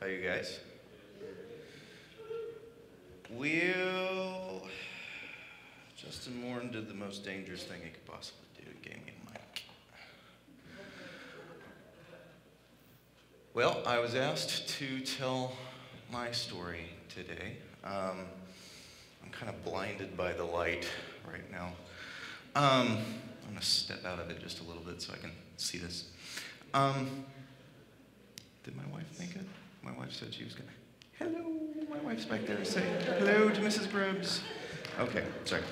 How you guys? Well, Justin Morton did the most dangerous thing he could possibly do. He gave me a mic. Well, I was asked to tell my story today. I'm kind of blinded by the light right now. I'm going to step out of it just a little bit so I can see this. Did my wife make it? My wife said she was going to. Hello, my wife's back there. Say hello to Mrs. Grubbs. Okay, sorry.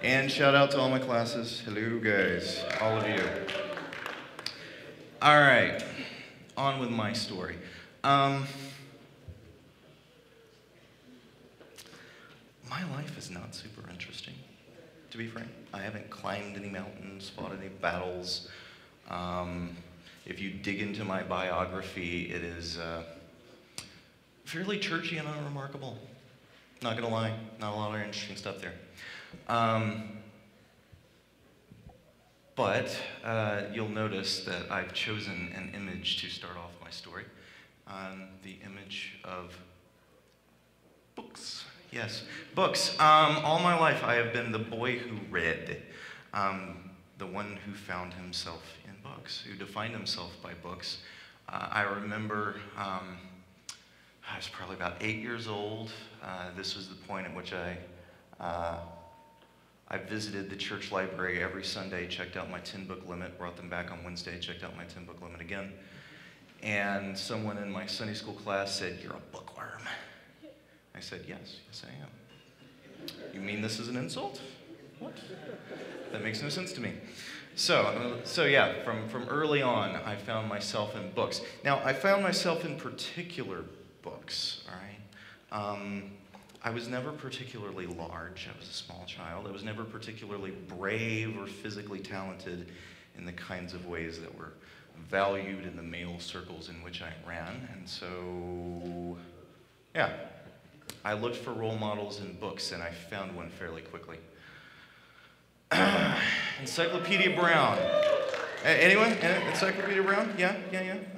And shout out to all my classes. Hello, guys, all of you. All right, on with my story. My life is not super interesting, to be frank. I haven't climbed any mountains, fought any battles. If you dig into my biography, it is fairly churchy and unremarkable. Not gonna lie, not a lot of interesting stuff there. But you'll notice that I've chosen an image to start off my story. The image of books. Yes, books. All my life I have been the boy who read, the one who found himself in books, who defined himself by books. I remember I was probably about 8 years old. This was the point at which I visited the church library every Sunday, checked out my 10-book limit, brought them back on Wednesday, checked out my 10-book limit again. And someone in my Sunday school class said, "You're a bookworm." I said, yes I am. You mean this is an insult? What? That makes no sense to me. So yeah, from early on, I found myself in books. Now, I found myself in particular books, all right? I was never particularly large. I was a small child. I was never particularly brave or physically talented in the kinds of ways that were valued in the male circles in which I ran. And so, yeah, I looked for role models in books, and I found one fairly quickly. Encyclopedia Brown. Anyone? Encyclopedia Brown? Yeah?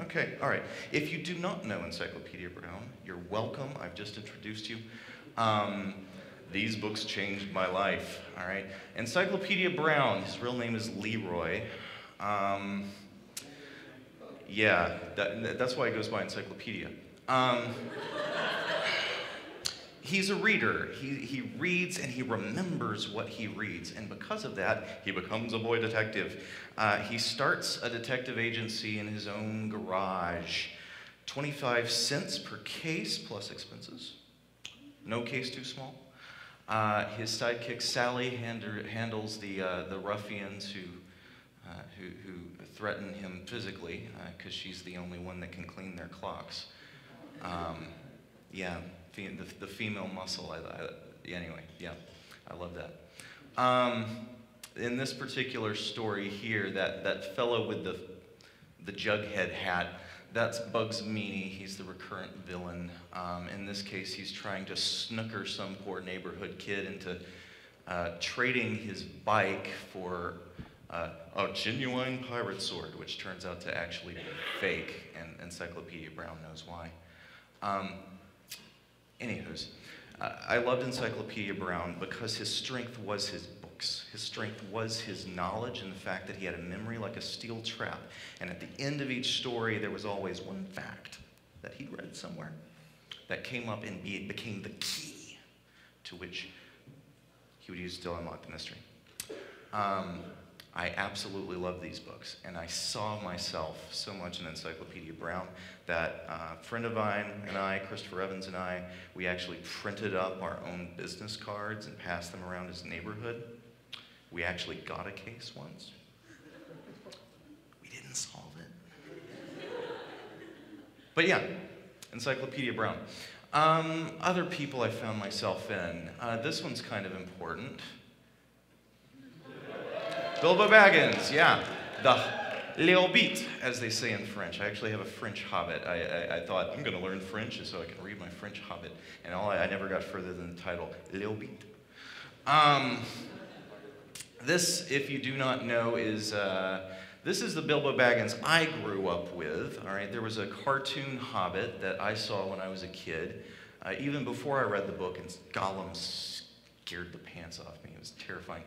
Okay, all right. If you do not know Encyclopedia Brown, you're welcome. I've just introduced you. These books changed my life, all right? Encyclopedia Brown, his real name is Leroy. Yeah, that's why he goes by Encyclopedia. He's a reader. He reads and he remembers what he reads. And because of that, he becomes a boy detective. He starts a detective agency in his own garage. 25 cents per case plus expenses. No case too small. His sidekick Sally handles the ruffians who threaten him physically because she's the only one that can clean their clocks. Yeah. The female muscle, anyway, yeah, I love that. In this particular story here, that fellow with the jughead hat, that's Bugs Meany. He's the recurrent villain. In this case, he's trying to snooker some poor neighborhood kid into trading his bike for a genuine pirate sword, which turns out to actually be fake, and Encyclopedia Brown knows why. Anywho's, I loved Encyclopedia Brown because his strength was his books. His strength was his knowledge and the fact that he had a memory like a steel trap. And at the end of each story, there was always one fact that he'd read somewhere that came up and became the key to which he would use to unlock the mystery. I absolutely love these books, and I saw myself so much in Encyclopedia Brown that a friend of mine and I, Christopher Evans and I, we actually printed up our own business cards and passed them around his neighborhood. We actually got a case once. We didn't solve it. But yeah, Encyclopedia Brown. Other people I found myself in. This one's kind of important. Bilbo Baggins, yeah. The Léobite, as they say in French. I actually have a French Hobbit. I thought, I'm going to learn French so I can read my French Hobbit. And I never got further than the title, Léobite. This, if you do not know, is This is the Bilbo Baggins I grew up with, all right? There was a cartoon Hobbit that I saw when I was a kid, even before I read the book, and Gollum scared the pants off me. It was terrifying.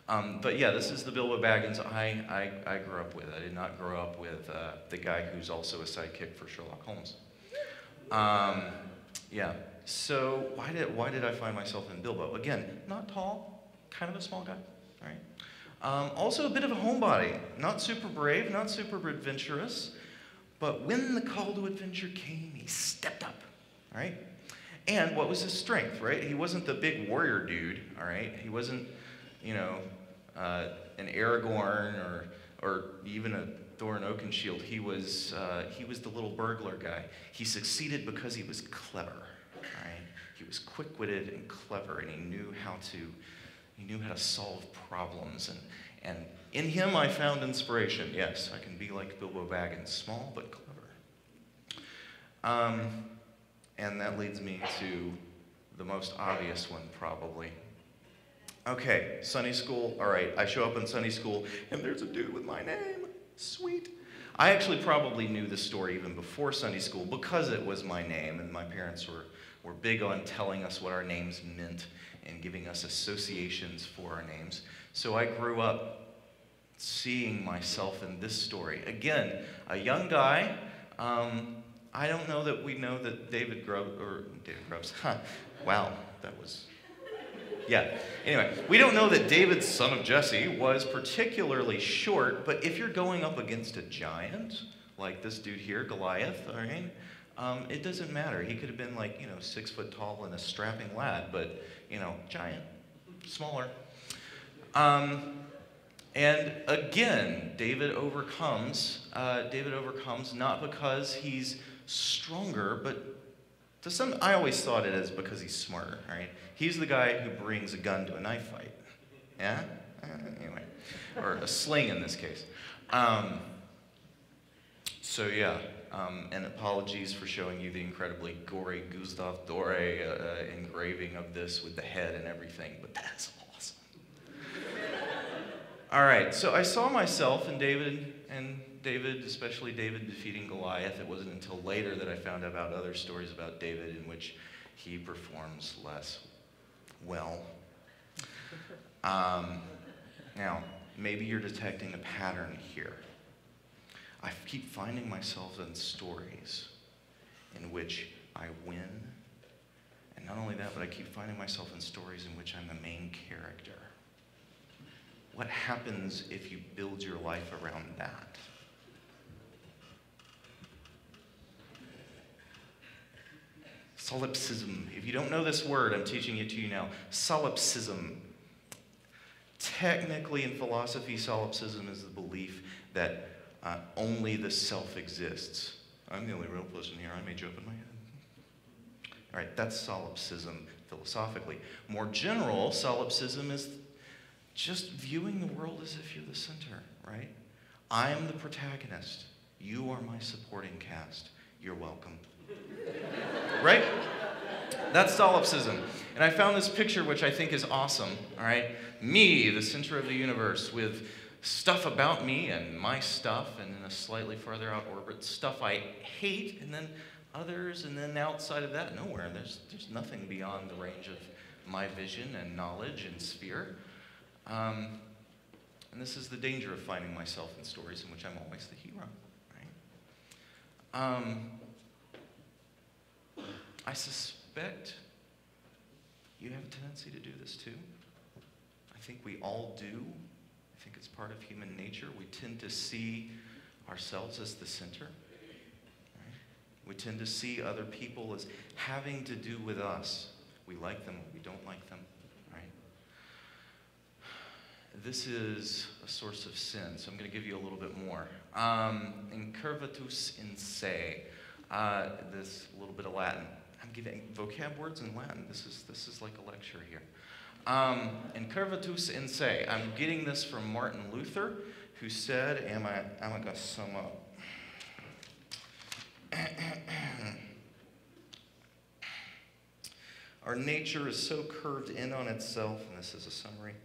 But yeah, this is the Bilbo Baggins I grew up with. I did not grow up with the guy who's also a sidekick for Sherlock Holmes. Yeah, so why did I find myself in Bilbo? Again, not tall, kind of a small guy, all right? Also a bit of a homebody, not super brave, not super adventurous, but when the call to adventure came, he stepped up, all right? And what was his strength, right? He wasn't the big warrior dude, all right? He wasn't, you know, an Aragorn or even a Thorin Oakenshield. He was the little burglar guy. He succeeded because he was clever, right? He was quick-witted and clever, and he knew how to solve problems. And in him, I found inspiration. Yes, I can be like Bilbo Baggins, small but clever. And that leads me to the most obvious one, probably. Okay, Sunday school. All right, I show up in Sunday school, and there's a dude with my name. Sweet. I actually probably knew the story even before Sunday school because it was my name, and my parents were big on telling us what our names meant and giving us associations for our names. So I grew up seeing myself in this story. Again, a young guy. I don't know that we know that David Grubbs, wow, that was, yeah. Anyway, we don't know that David, son of Jesse, was particularly short, but if you're going up against a giant, like this dude here, Goliath, all right, it doesn't matter. He could have been like, 6 foot tall and a strapping lad, but, giant, smaller. And again, David overcomes not because he's stronger, but I always thought it as because he's smarter, right? He's the guy who brings a gun to a knife fight, yeah? Anyway, or a sling in this case. So yeah, and apologies for showing you the incredibly gory Gustav Doré engraving of this with the head and everything, but that's awesome. All right, so I saw myself in David, especially David defeating Goliath. It wasn't until later that I found out about other stories about David in which he performs less well. Now, maybe you're detecting a pattern here. I keep finding myself in stories in which I win, and not only that, but I keep finding myself in stories in which I'm the main character. What happens if you build your life around that? Solipsism. If you don't know this word, I'm teaching it to you now. Solipsism. Technically, in philosophy, solipsism is the belief that only the self exists. I'm the only real person here. I made you up in my head. All right, that's solipsism philosophically. More general, solipsism is just viewing the world as if you're the center, right? I'm the protagonist. You are my supporting cast. You're welcome. Right? That's solipsism. And I found this picture which I think is awesome, all right? Me, the center of the universe, with stuff about me and my stuff, and in a slightly farther out orbit, stuff I hate, and then others, and then outside of that, nowhere. There's nothing beyond the range of my vision and knowledge and sphere. And this is the danger of finding myself in stories in which I'm always the hero, right? I suspect you have a tendency to do this too. I think we all do. I think it's part of human nature. We tend to see ourselves as the center. Right? We tend to see other people as having to do with us. We like them or we don't like them. This is a source of sin, so I'm going to give you a little bit more. Incurvatus in se. This little bit of Latin. I'm giving vocab words in Latin. This is like a lecture here. Incurvatus in se. I'm getting this from Martin Luther, who said, I'm going to sum up. Our nature is so curved in on itself, and this is a summary,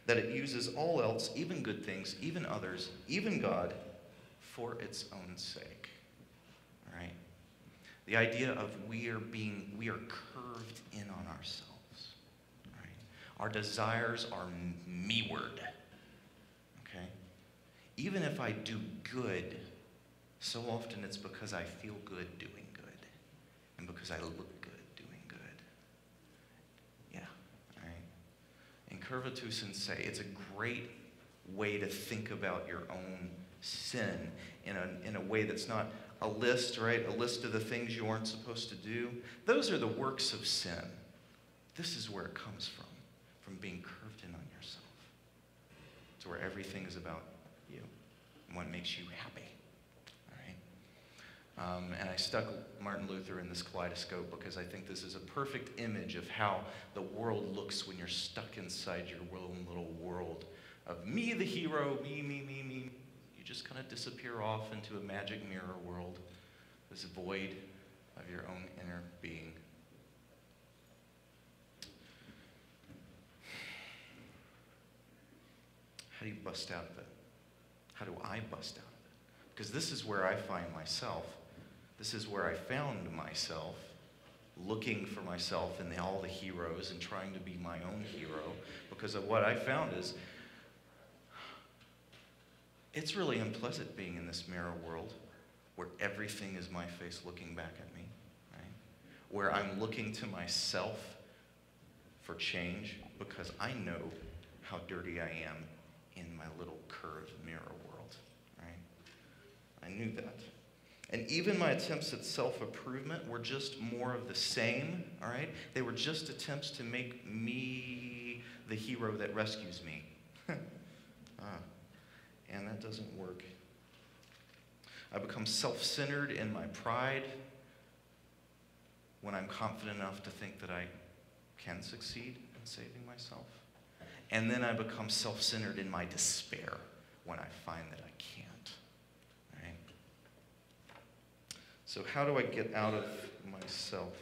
that it uses all else, even good things, even others, even God, for its own sake. All right? The idea of we are curved in on ourselves. All right? Our desires are me-ward. Okay? Even if I do good, so often it's because I feel good doing good. And because I look good doing good. Yeah, all right? Incurvatus in se, it's a great way to think about your own sin in a way that's not a list, right? A list of the things you aren't supposed to do. Those are the works of sin. This is where it comes from being curved in on yourself. It's where everything is about you and what makes you happy. And I stuck Martin Luther in this kaleidoscope because I think this is a perfect image of how the world looks when you're stuck inside your own little world of me, the hero, me, me, me, me. You just kind of disappear off into a magic mirror world, this void of your own inner being. How do you bust out of it? How do I bust out of it? Because this is where I find myself. This is where I found myself, looking for myself in all the heroes and trying to be my own hero. Because of what I found is, it's really unpleasant being in this mirror world where everything is my face looking back at me, right? Where I'm looking to myself for change because I know how dirty I am in my little curved mirror world, right? I knew that. And even my attempts at self-improvement were just more of the same, all right? They were just attempts to make me the hero that rescues me. And that doesn't work. I become self-centered in my pride when I'm confident enough to think that I can succeed in saving myself. And then I become self-centered in my despair when I find that I can't. So how do I get out of myself?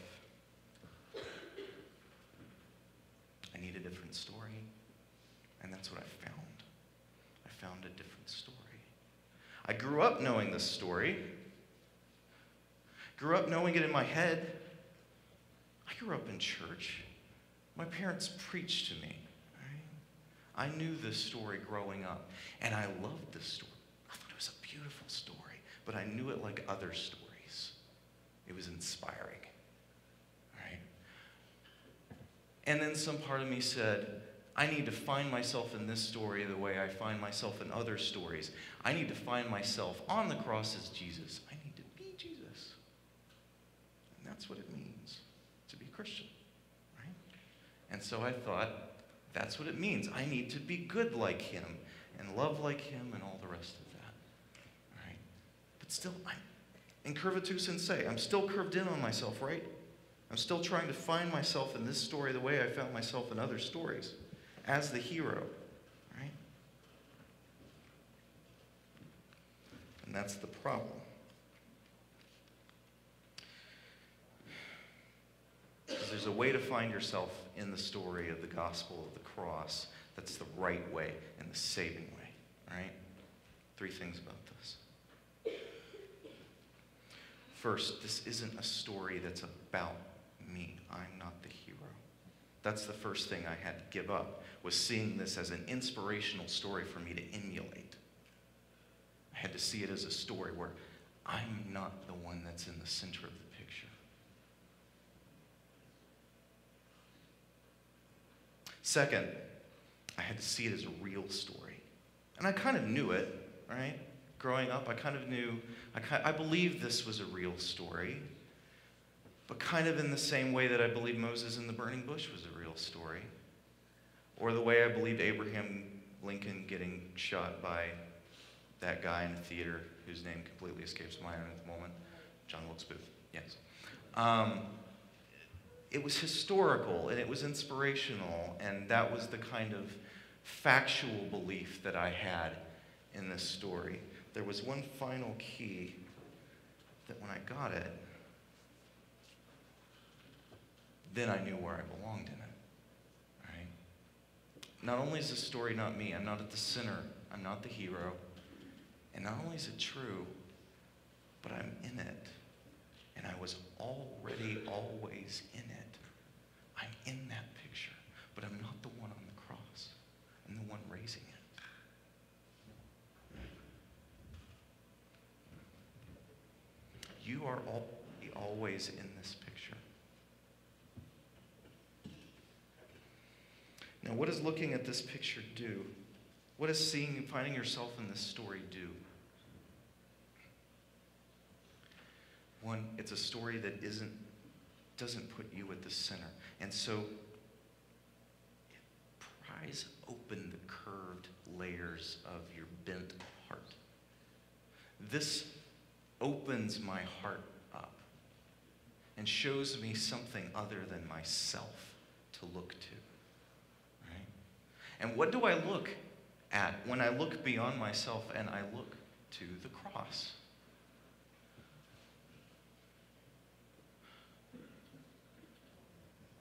I need a different story. And that's what I found. I found a different story. I grew up knowing this story. Grew up knowing it in my head. I grew up in church. My parents preached to me. Right? I knew this story growing up. And I loved this story. I thought it was a beautiful story. But I knew it like other stories. It was inspiring, right? And then some part of me said, I need to find myself in this story the way I find myself in other stories. I need to find myself on the cross as Jesus. I need to be Jesus. And that's what it means to be Christian, right? And so I thought, that's what it means. I need to be good like him and love like him and all the rest of that, right? But still, incurvatus in se. I'm still curved in on myself, right? I'm still trying to find myself in this story the way I found myself in other stories, as the hero, right? And that's the problem. Because there's a way to find yourself in the story of the gospel of the cross that's the right way and the saving way, right? 3 things about this. First, this isn't a story that's about me. I'm not the hero. That's the first thing I had to give up, was seeing this as an inspirational story for me to emulate. I had to see it as a story where I'm not the one that's in the center of the picture. Second, I had to see it as a real story. And I kind of knew it, right? Growing up, I kind of knew, I believed this was a real story, but kind of in the same way that I believed Moses in the burning bush was a real story, or the way I believed Abraham Lincoln getting shot by that guy in the theater whose name completely escapes my mind at the moment, John Wilkes Booth, yes. It was historical, and it was inspirational, and that was the kind of factual belief that I had in this story. There was one final key that when I got it, then I knew where I belonged in it, right? Not only is the story not me, I'm not at the center, I'm not the hero, and not only is it true, but I'm in it. And I was already always in it. I'm in that picture, but I'm not the one on the cross. I'm the one raising it. You are always in this picture. Now, what does looking at this picture do? What does finding yourself in this story do? One, it's a story that doesn't put you at the center. And so it pries open the curved layers of your bent heart. This opens my heart up and shows me something other than myself to look to. Right? And what do I look at when I look beyond myself and I look to the cross?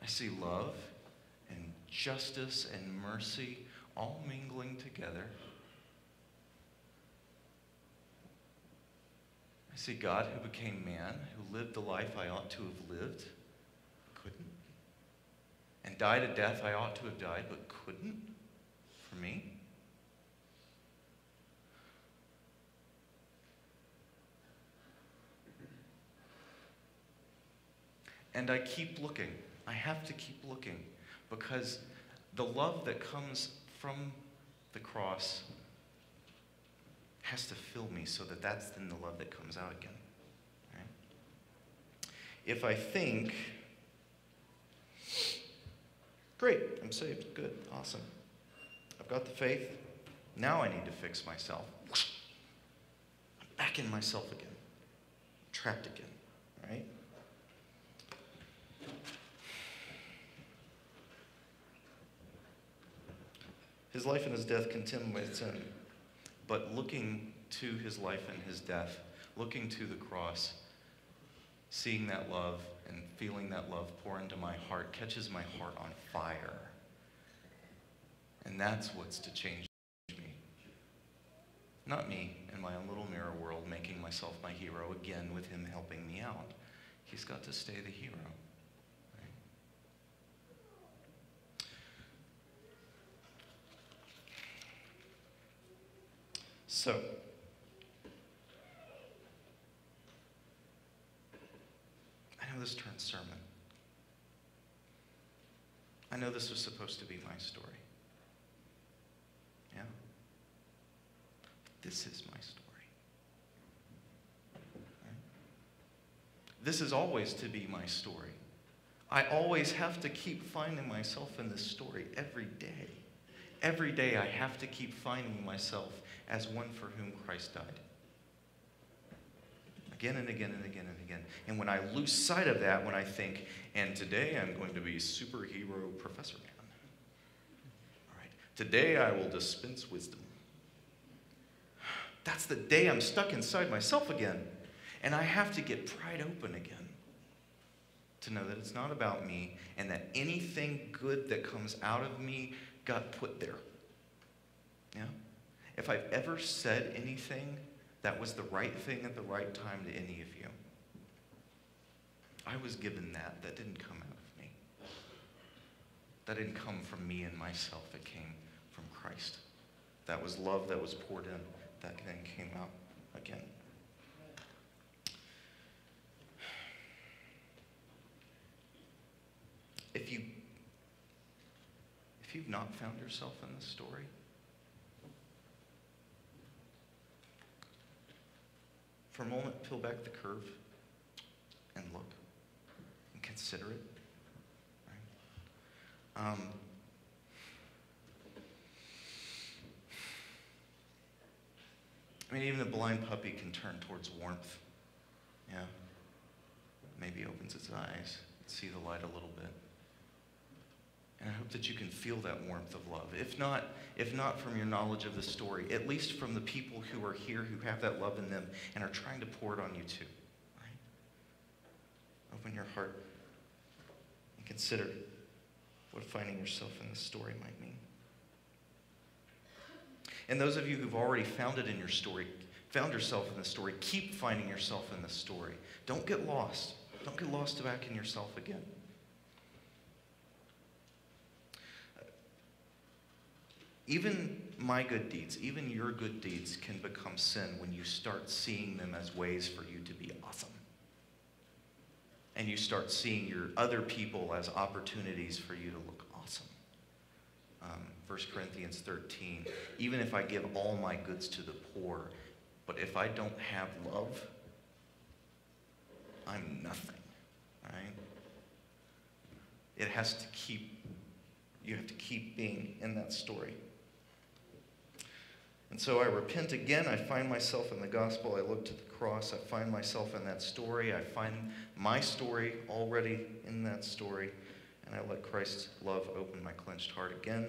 I see love and justice and mercy all mingling together. I see God who became man, who lived the life I ought to have lived, couldn't. And died a death I ought to have died, but couldn't for me. And I keep looking. I have to keep looking because the love that comes from the cross has to fill me so that that's then the love that comes out again. Right? If I think, great, I'm saved, good, awesome. I've got the faith, now I need to fix myself. I'm back in myself again, trapped again, right? His life and his death condemned by sin. But looking to his life and his death, looking to the cross, seeing that love and feeling that love pour into my heart catches my heart on fire. And that's what's to change me. Not me in my own little mirror world making myself my hero again with him helping me out. He's got to stay the hero. So, I know this turns sermon. I know this was supposed to be my story. Yeah? But this is my story. Right? This is always to be my story. I always have to keep finding myself in this story every day. Every day I have to keep finding myself as one for whom Christ died. Again and again and again and again. And when I lose sight of that, when I think, and today I'm going to be superhero Professor Man. All right. Today I will dispense wisdom. That's the day I'm stuck inside myself again. And I have to get pried open again to know that it's not about me and that anything good that comes out of me got put there. Yeah? If I've ever said anything that was the right thing at the right time to any of you, I was given that. That didn't come out of me. That didn't come from me and myself. It came from Christ. That was love that was poured in. That then came out again. If you've not found yourself in this story, for a moment, peel back the curve and look and consider it. Right? I mean, even a blind puppy can turn towards warmth. Yeah. Maybe opens its eyes, see the light a little bit. And I hope that you can feel that warmth of love. If not from your knowledge of the story, at least from the people who are here who have that love in them and are trying to pour it on you too. Right? Open your heart and consider what finding yourself in this story might mean. And those of you who've already found it in your story, found yourself in the story, keep finding yourself in the story. Don't get lost. Don't get lost back in yourself again. Even my good deeds, even your good deeds can become sin when you start seeing them as ways for you to be awesome. And you start seeing your other people as opportunities for you to look awesome. 1 Corinthians 13, even if I give all my goods to the poor, but if I don't have love, I'm nothing, right? It has to keep, you have to keep being in that story. And so I repent again. I find myself in the gospel. I look to the cross. I find myself in that story. I find my story already in that story. And I let Christ's love open my clenched heart again.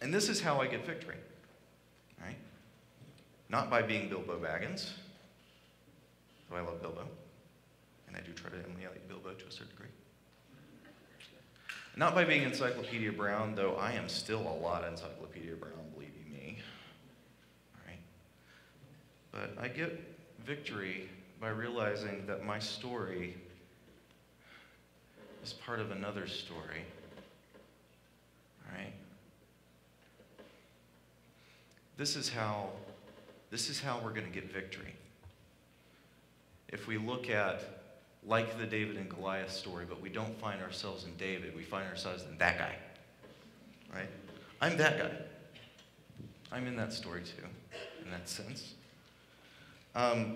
And this is how I get victory, right? Not by being Bilbo Baggins, though I love Bilbo. And I do try to emulate Bilbo to a certain degree. Not by being Encyclopedia Brown, though I am still a lot Encyclopedia Brown, believe you me. All right? But I get victory by realizing that my story is part of another story. All right? This is how we're going to get victory. If we look at like the David and Goliath story, but we don't find ourselves in David. We find ourselves in that guy, right? I'm that guy. I'm in that story too, in that sense.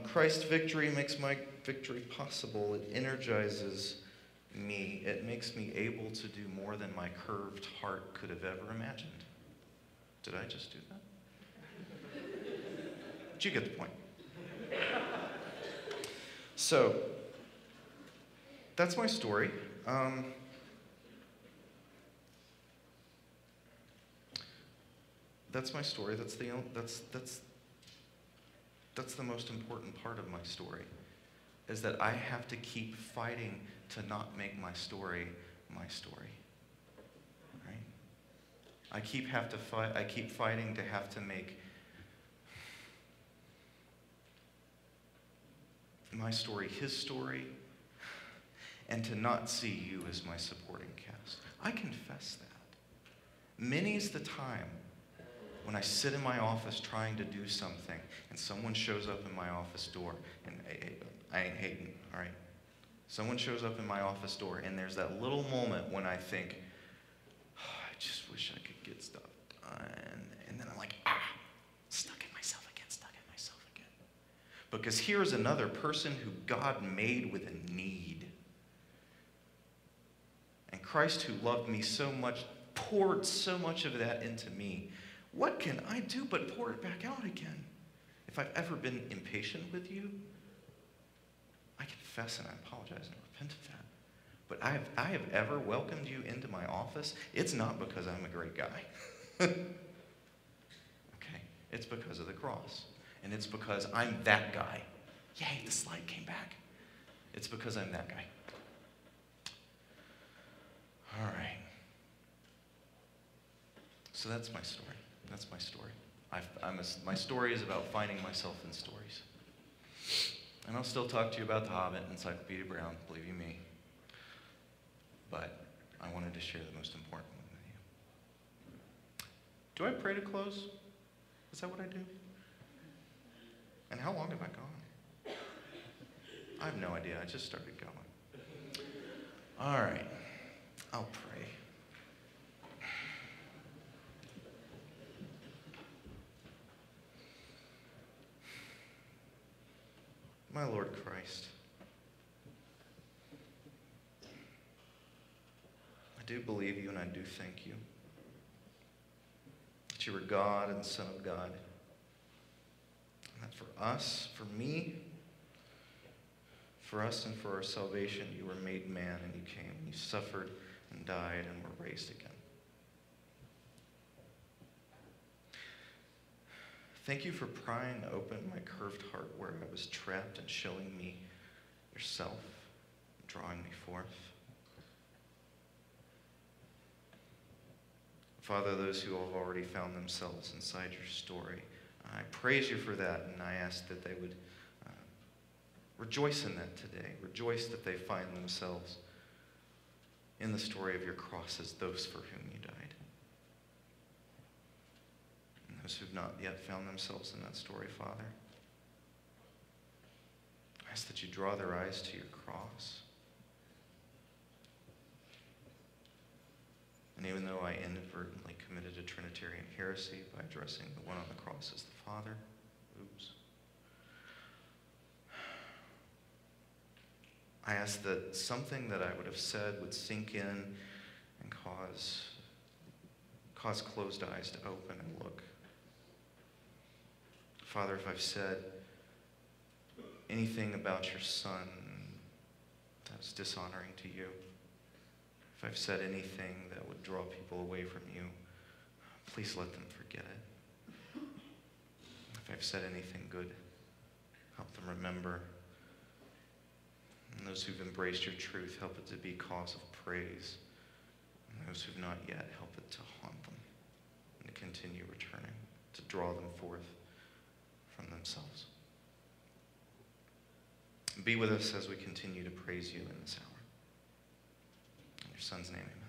Christ's victory makes my victory possible. It energizes me. It makes me able to do more than my curved heart could have ever imagined. Did I just do that? But you get the point. So, that's my story. That's my story. That's the most important part of my story, is that I have to keep fighting to not make my story my story. Right? I keep fighting to have to make my story his story, and to not see you as my supporting cast. I confess that. Many's the time when I sit in my office trying to do something, and someone shows up in my office door, and I ain't hating, all right? Someone shows up in my office door, and there's that little moment when I think, oh, I just wish I could get stuff done. And then I'm like, stuck in myself again. Because here's another person who God made with a need. And Christ, who loved me so much, poured so much of that into me. What can I do but pour it back out again? If I've ever been impatient with you, I confess and I apologize and repent of that. But I have ever welcomed you into my office. It's not because I'm a great guy. Okay? It's because of the cross. And it's because I'm that guy. Yay, the slide came back. It's because I'm that guy. All right. So that's my story. That's my story. My story is about finding myself in stories. And I'll still talk to you about The Hobbit and Encyclopedia Brown, believe you me. But I wanted to share the most important one with you. Do I pray to close? Is that what I do? And how long have I gone? I have no idea. I just started going. All right. I'll pray. My Lord Christ, I do believe you and I do thank you that you are God and Son of God. And that for us, for me, for us and for our salvation, you were made man and you came and you suffered and died and were raised again. Thank you for prying open my curved heart where I was trapped and showing me yourself, drawing me forth. Father, those who have already found themselves inside your story, I praise you for that, and I ask that they would rejoice in that today. Rejoice that they find themselves in the story of your cross as those for whom you died. And those who have not yet found themselves in that story, Father, I ask that you draw their eyes to your cross. And even though I inadvertently committed a Trinitarian heresy by addressing the one on the cross as the Father, oops, I ask that something that I would have said would sink in and cause closed eyes to open and look. Father, if I've said anything about your Son that was dishonoring to you, if I've said anything that would draw people away from you, please let them forget it. If I've said anything good, help them remember. And those who've embraced your truth, help it to be cause of praise. And those who've not yet, help it to haunt them and to continue returning, to draw them forth from themselves. Be with us as we continue to praise you in this hour. In your Son's name, amen.